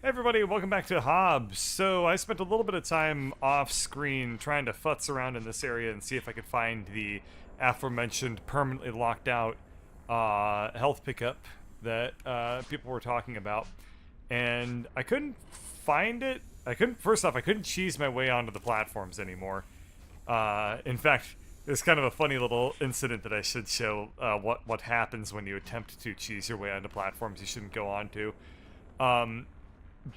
Hey everybody, welcome back to Hobbs. So I spent a little bit of time off screen trying to futz around in this area and see if I could find the aforementioned permanently locked out health pickup that people were talking about. And I couldn't find it. First off, I couldn't cheese my way onto the platforms anymore. In fact, there's kind of a funny little incident that I should show what happens when you attempt to cheese your way onto platforms you shouldn't go onto.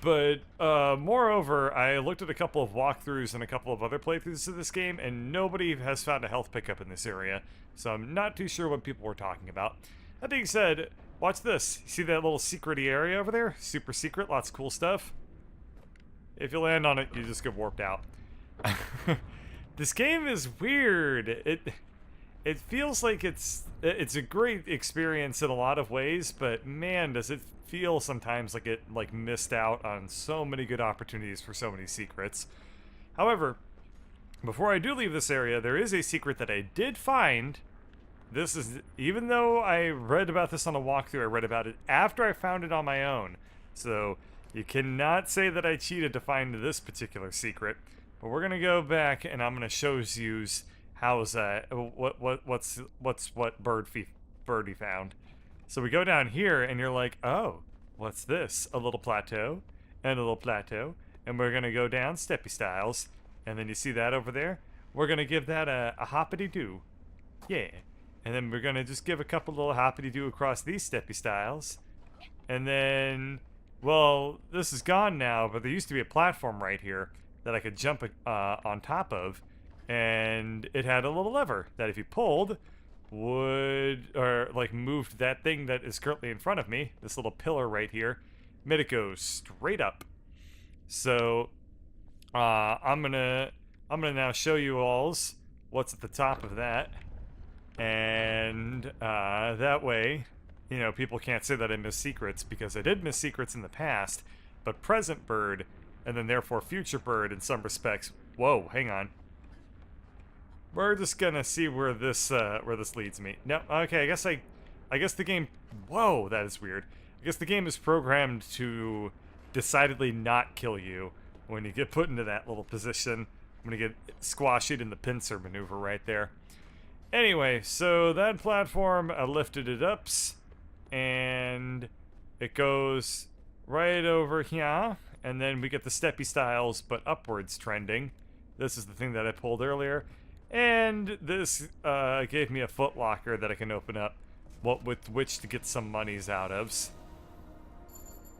But moreover, I looked at a couple of walkthroughs and a couple of other playthroughs of this game, and nobody has found a health pickup in this area, so I'm not too sure what people were talking about. That being said, watch this. You see that little secret-y area over there? Super secret, lots of cool stuff. If you land on it, you just get warped out. This game is weird. It feels like it's a great experience in a lot of ways, but man, does it feel sometimes like it missed out on so many good opportunities for so many secrets. However, before I do leave this area, there is a secret that I did find. This is, even though I read about this on a walkthrough, I read about it after I found it on my own. So you cannot say that I cheated to find this particular secret. But we're gonna go back and I'm gonna show you how's what birdie found. So we go down here and you're like, oh, what's this? A little plateau and a little plateau, and we're gonna go down steppy styles, and then you see that over there? We're gonna give that a hoppity doo. Yeah. And then we're gonna just give a couple little hoppity doo across these steppy styles. And then, well, this is gone now, but there used to be a platform right here that I could jump on top of, and it had a little lever that if you pulled moved that thing that is currently in front of me, this little pillar right here, made it go straight up. So I'm gonna now show you alls what's at the top of that, and that way, you know, people can't say that I miss secrets, because I did miss secrets in the past, but present bird, and then therefore future bird in some respects. Whoa, hang on. We're just gonna see where this leads me. No, okay, I guess the game. Whoa, that is weird. I guess the game is programmed to decidedly not kill you when you get put into that little position. I'm gonna get squashed in the pincer maneuver right there. Anyway, so that platform, I lifted it up, and it goes right over here, and then we get the steppy styles, but upwards trending. This is the thing that I pulled earlier. And this gave me a foot locker that I can open up, with which to get some monies out of.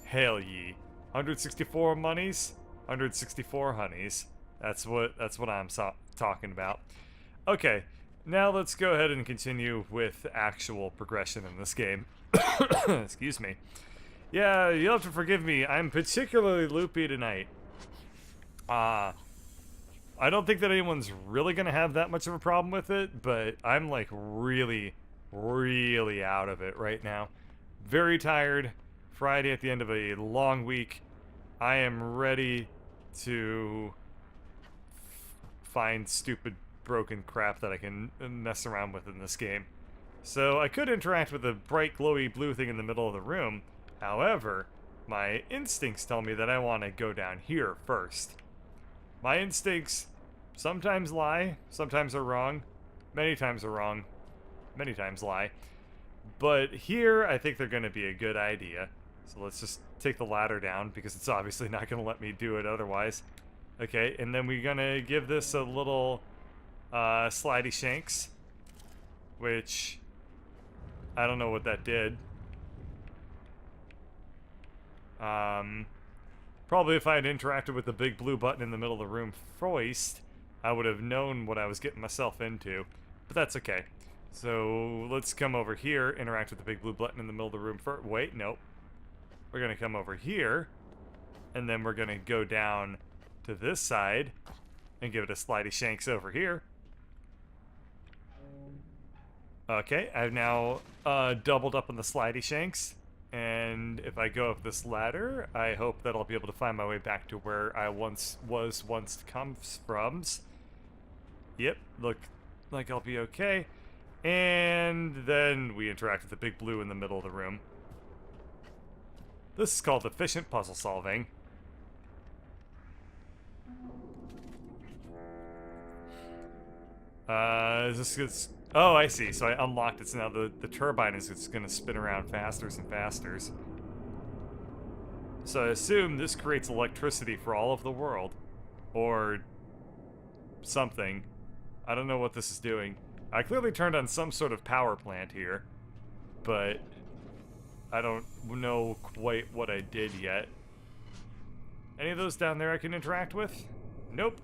Hell ye. 164 monies, 164 honeys. That's what I'm talking about. Okay, now let's go ahead and continue with actual progression in this game. Excuse me. Yeah, you'll have to forgive me. I'm particularly loopy tonight. I don't think that anyone's really going to have that much of a problem with it, but I'm like really, really out of it right now. Very tired. Friday at the end of a long week. I am ready to find stupid broken crap that I can mess around with in this game. So I could interact with the bright glowy blue thing in the middle of the room. However, my instincts tell me that I want to go down here first. My instincts sometimes lie, sometimes are wrong, many times are wrong, many times lie. But here, I think they're going to be a good idea. So let's just take the ladder down, because it's obviously not going to let me do it otherwise. Okay, and then we're going to give this a little slidey shanks, which I don't know what that did. Probably if I had interacted with the big blue button in the middle of the room first, I would have known what I was getting myself into. But that's okay. So let's come over here, interact with the big blue button in the middle of the room first. Wait, nope. We're going to come over here, and then we're going to go down to this side and give it a slidey shanks over here. Okay, I've now doubled up on the slidey shanks. And if I go up this ladder, I hope that I'll be able to find my way back to where I once comes from. Yep, look like I'll be okay. And then we interact with the big blue in the middle of the room. This is called efficient puzzle solving. Is this gets... Oh, I see. So I unlocked it, so now the turbine is just gonna spin around faster and faster. So I assume this creates electricity for all of the world. Or something. I don't know what this is doing. I clearly turned on some sort of power plant here, but I don't know quite what I did yet. Any of those down there I can interact with? Nope.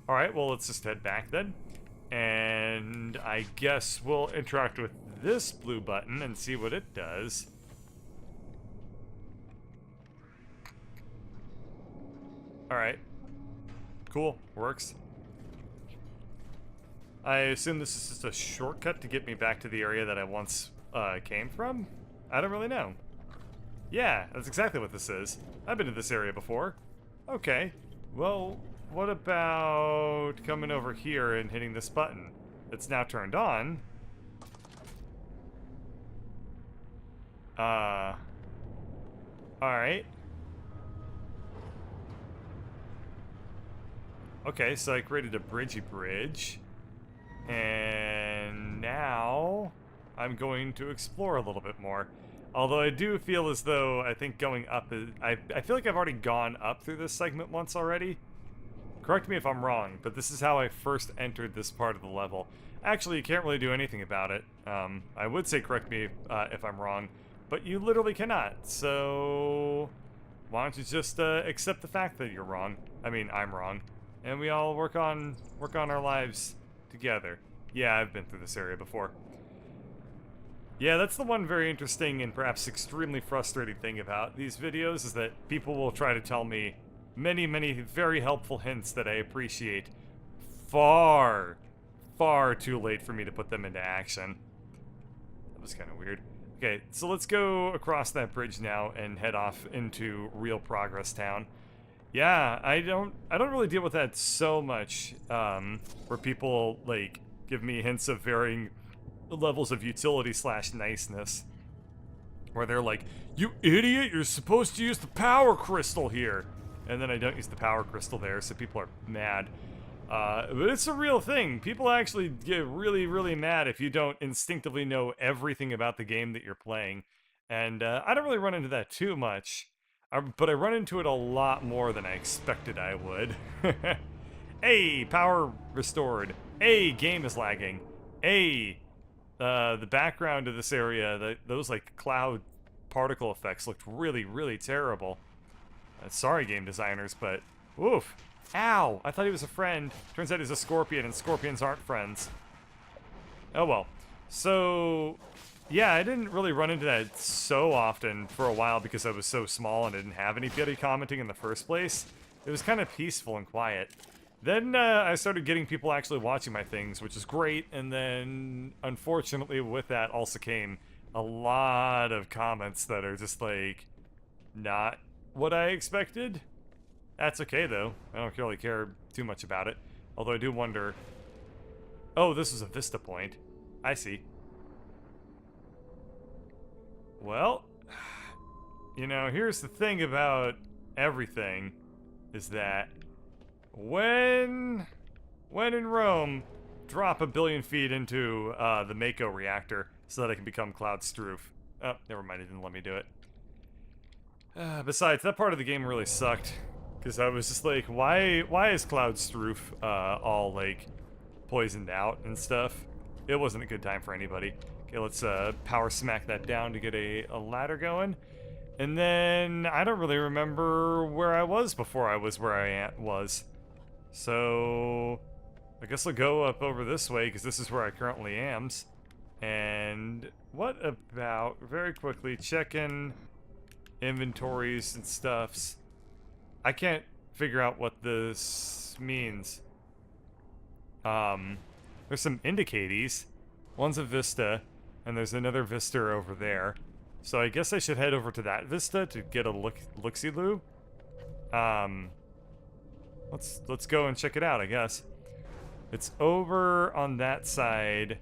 Alright, well, let's just head back then. And I guess we'll interact with this blue button and see what it does. Alright. Cool. Works. I assume this is just a shortcut to get me back to the area that I once came from? I don't really know. Yeah, that's exactly what this is. I've been to this area before. Okay. Well, what about coming over here and hitting this button? It's now turned on. Alright. Okay, so I created a bridgey bridge. And now I'm going to explore a little bit more. Although I do feel as though I think going up is... I feel like I've already gone up through this segment once already. Correct me if I'm wrong, but this is how I first entered this part of the level. Actually, you can't really do anything about it. I would say correct me if I'm wrong, but you literally cannot. So why don't you just accept the fact that you're wrong? I mean, I'm wrong. And we all work on our lives together. Yeah, I've been through this area before. Yeah, that's the one very interesting and perhaps extremely frustrating thing about these videos, is that people will try to tell me many, many very helpful hints that I appreciate far, far too late for me to put them into action. That was kind of weird. Okay, so let's go across that bridge now and head off into Real Progress Town. Yeah, I don't really deal with that so much, where people, like, give me hints of varying levels of utility / niceness. Where they're like, you idiot, you're supposed to use the power crystal here! And then I don't use the power crystal there, so people are mad. But it's a real thing. People actually get really, really mad if you don't instinctively know everything about the game that you're playing. And I don't really run into that too much. But I run into it a lot more than I expected I would. Hey, power restored. Hey, game is lagging. Hey, the background of this area, those like cloud particle effects looked really, really terrible. Sorry, game designers, but oof. Ow, I thought he was a friend. Turns out he's a scorpion, and scorpions aren't friends. Oh well. So, yeah, I didn't really run into that so often for a while because I was so small and I didn't have anybody commenting in the first place. It was kind of peaceful and quiet. Then I started getting people actually watching my things, which is great, and then unfortunately with that also came a lot of comments that are just like not what I expected. That's okay though. I don't really care too much about it. Although I do wonder... Oh, this is a vista point. I see. Well, you know, here's the thing about everything, is that when in Rome, drop 1 billion feet into the Mako reactor so that I can become Cloud Stroof. Oh, never mind, it didn't let me do it. Besides, that part of the game really sucked, because I was just like, why is Cloud Stroof all, like, poisoned out and stuff? It wasn't a good time for anybody. Okay, let's power smack that down to get a ladder going. And then, I don't really remember where I was before I was where I was. So, I guess I'll go up over this way, because this is where I currently am. And what about, very quickly, checking inventories and stuffs. I can't figure out what this means. There's some indicaties. One's a vista, and there's another vista over there. So I guess I should head over to that vista to get a look-see-loo. Let's go and check it out, I guess. It's over on that side,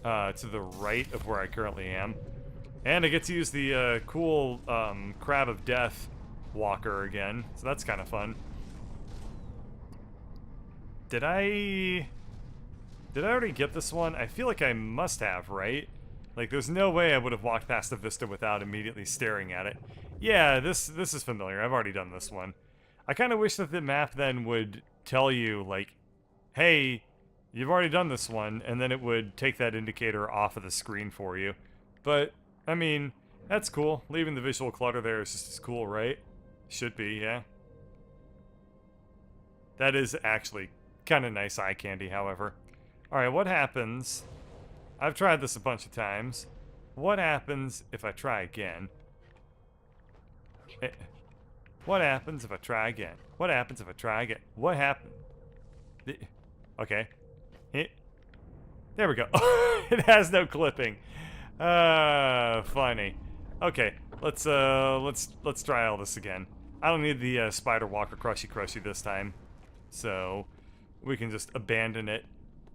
to the right of where I currently am. And I get to use the cool Crab of Death walker again, so that's kind of fun. Did I already get this one? I feel like I must have, right? Like, there's no way I would have walked past the vista without immediately staring at it. Yeah, this is familiar. I've already done this one. I kind of wish that the map then would tell you, like, hey, you've already done this one, and then it would take that indicator off of the screen for you. But, I mean, that's cool. Leaving the visual clutter there is just as cool, right? Should be, yeah. That is actually kind of nice eye candy, however. Alright, what happens... I've tried this a bunch of times. What happens if I try again? What happens if I try again? What happens if I try again? What happened? Okay. There we go. It has no clipping. Funny. Okay, let's try all this again. I don't need the spider walker crushy this time, so we can just abandon it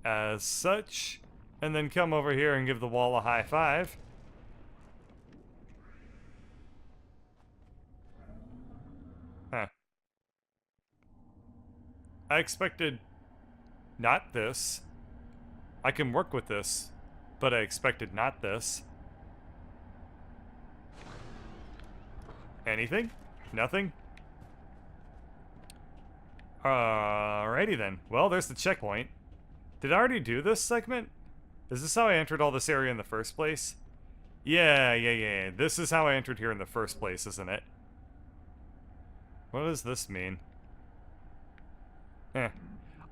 as such, and then come over here and give the wall a high five. Huh. I expected not this. I can work with this, but I expected not this. Anything? Nothing? Alrighty then. Well, there's the checkpoint. Did I already do this segment? Is this how I entered all this area in the first place? Yeah. This is how I entered here in the first place, isn't it? What does this mean?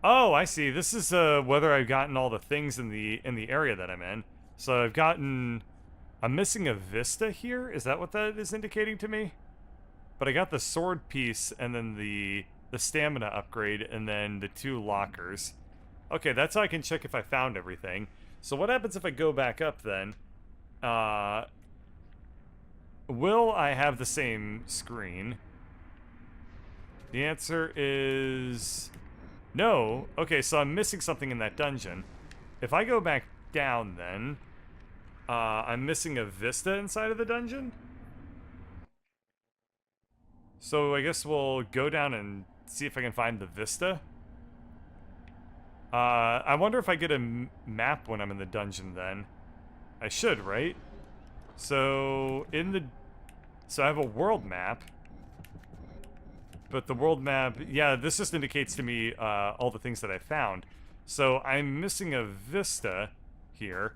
Oh, I see. This is whether I've gotten all the things in the area that I'm in. So I'm missing a vista here? Is that what that is indicating to me? But I got the sword piece and then the stamina upgrade and then the 2 lockers. Okay, that's how I can check if I found everything. So what happens if I go back up then? Will I have the same screen? The answer is no. Okay, so I'm missing something in that dungeon. If I go back down then, I'm missing a vista inside of the dungeon? So I guess we'll go down and see if I can find the vista. I wonder if I get a map when I'm in the dungeon then. I should, right? So, so I have a world map. But the world map, yeah, this just indicates to me all the things that I found. So I'm missing a vista here.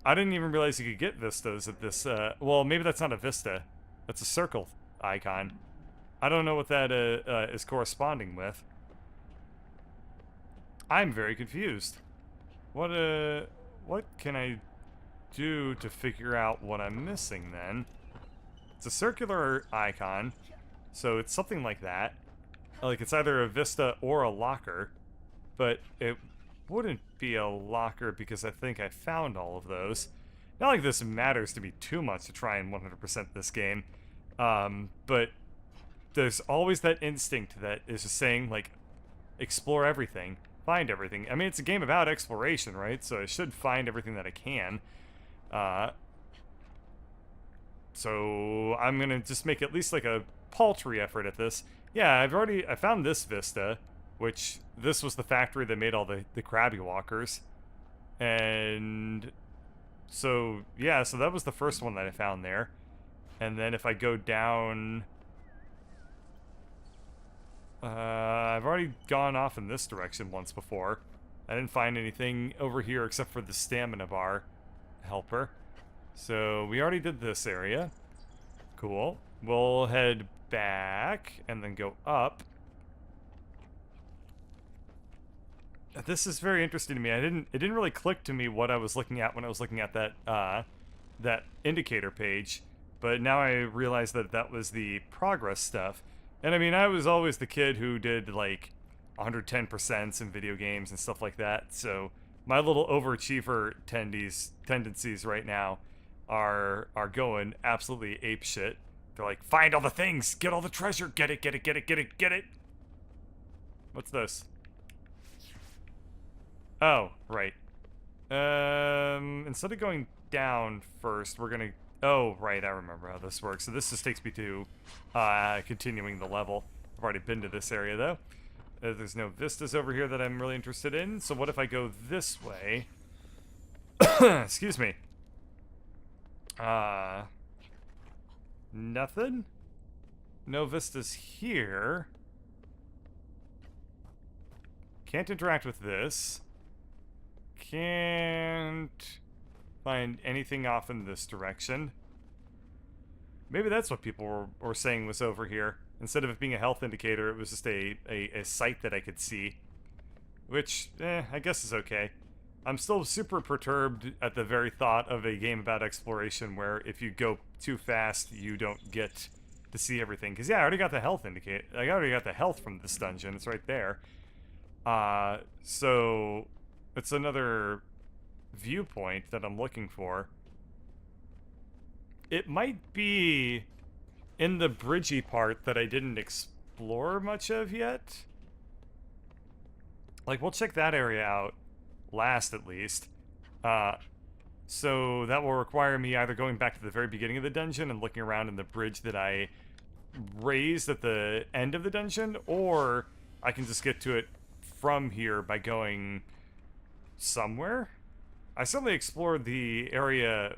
I didn't even realize you could get vistas at this, well, maybe that's not a vista. That's a circle icon. I don't know what that is corresponding with. I'm very confused. What can I do to figure out what I'm missing then? It's a circular icon, so it's something like that. Like it's either a vista or a locker, but it wouldn't be a locker because I think I found all of those. Not like this matters to me too much to try and 100% this game, but there's always that instinct that is just saying, like, explore everything. Find everything. I mean, it's a game about exploration, right? So I should find everything that I can. So I'm gonna just make at least like a paltry effort at this. Yeah, I found this vista, which this was the factory that made all the Krabby Walkers. And so, yeah, so that was the first one that I found there. And then if I go down... I've already gone off in this direction once before. I didn't find anything over here except for the stamina bar helper. So we already did this area. Cool. We'll head back and then go up. This is very interesting to me. It didn't really click to me what I was looking at when I was looking at that that indicator page, but now I realize that that was the progress stuff. And I mean, I was always the kid who did like 110% in video games and stuff like that. So my little overachiever tendencies right now are going absolutely ape shit. They're like, find all the things, get all the treasure, get it. What's this? Oh, right. Instead of going down first. We're gonna... Oh, right, I remember how this works. So this just takes me to continuing the level. I've already been to this area, though. There's no vistas over here that I'm really interested in. So what if I go this way? Excuse me. Nothing? No vistas here. Can't interact with this. Can't find anything off in this direction. Maybe that's what people were saying was over here. Instead of it being a health indicator, it was just a site that I could see. Which, I guess is okay. I'm still super perturbed at the very thought of a game about exploration where if you go too fast, you don't get to see everything. Because, yeah, I already got the health indicator. I already got the health from this dungeon. It's right there. So it's another viewpoint that I'm looking for. It might be in the bridgey part that I didn't explore much of yet. Like, we'll check that area out last, at least. So that will require me either going back to the very beginning of the dungeon and looking around in the bridge that I raised at the end of the dungeon, or I can just get to it from here by going somewhere. I certainly explored the area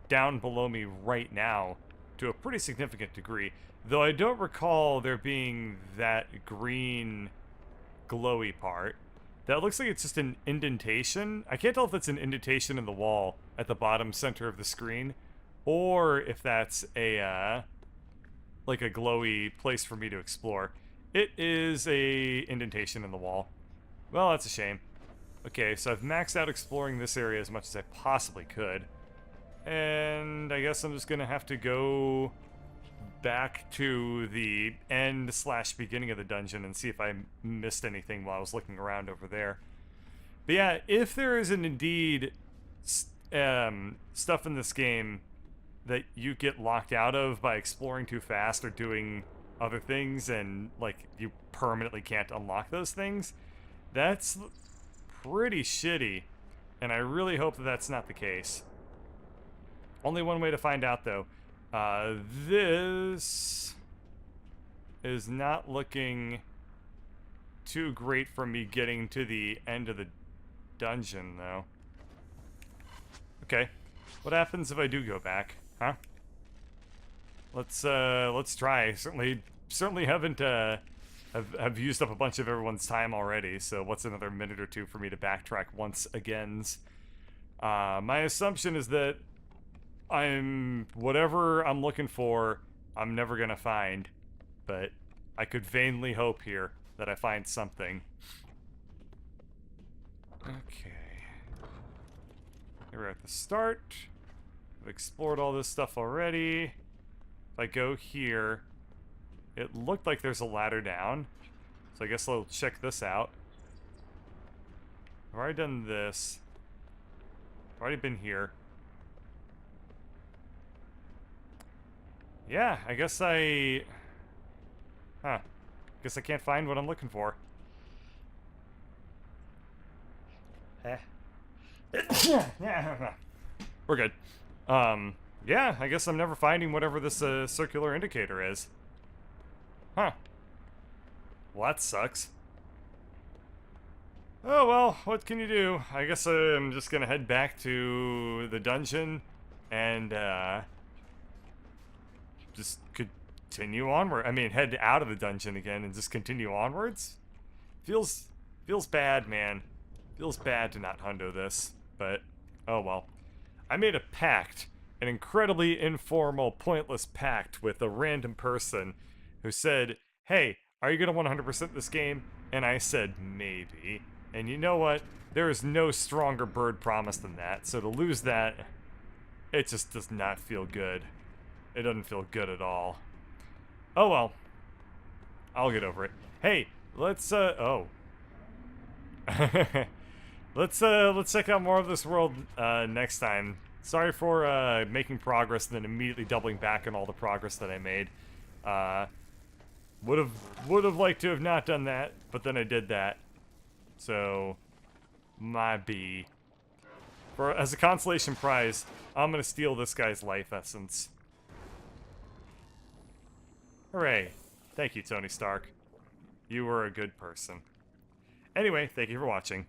down below me right now to a pretty significant degree, though I don't recall there being that green glowy part. That looks like it's just an indentation. I can't tell if it's an indentation in the wall at the bottom center of the screen, or if that's a like a glowy place for me to explore. It is a indentation in the wall. Well, that's a shame. Okay, so I've maxed out exploring this area as much as I possibly could. And I guess I'm just gonna have to go back to the end / beginning of the dungeon and see if I missed anything while I was looking around over there. But yeah, if there is indeed stuff in this game that you get locked out of by exploring too fast or doing other things, and like you permanently can't unlock those things, that's pretty shitty, and I really hope that that's not the case. Only one way to find out, though. This is not looking too great for me getting to the end of the dungeon, though. Okay, what happens if I do go back, huh? Let's try. Certainly haven't have used up a bunch of everyone's time already, so what's another minute or two for me to backtrack once again? My assumption is that whatever I'm looking for, I'm never gonna find, but I could vainly hope here that I find something. Okay. Here we're at the start. I've explored all this stuff already. If I go here, it looked like there's a ladder down, so I guess I'll check this out. I've already done this. I've already been here. Yeah, I guess I can't find what I'm looking for. We're good. Yeah, I guess I'm never finding whatever this circular indicator is. Huh. Well, that sucks. Oh well, what can you do? I guess I'm just gonna head back to the dungeon and just continue onward. I mean, head out of the dungeon again and just continue onwards. Feels bad, man. Feels bad to not hundo this, but oh well. I made a pact, an incredibly informal, pointless pact with a random person who said, "Hey, are you gonna 100% this game?" And I said, "Maybe." And you know what? There is no stronger bird promise than that. So to lose that, it just does not feel good. It doesn't feel good at all. Oh well. I'll get over it. Hey, let's oh. let's check out more of this world next time. Sorry for making progress and then immediately doubling back on all the progress that I made. Would have liked to have not done that, but then I did that. So, my B. as a consolation prize, I'm gonna steal this guy's life essence. Hooray. Thank you, Tony Stark. You were a good person. Anyway, thank you for watching.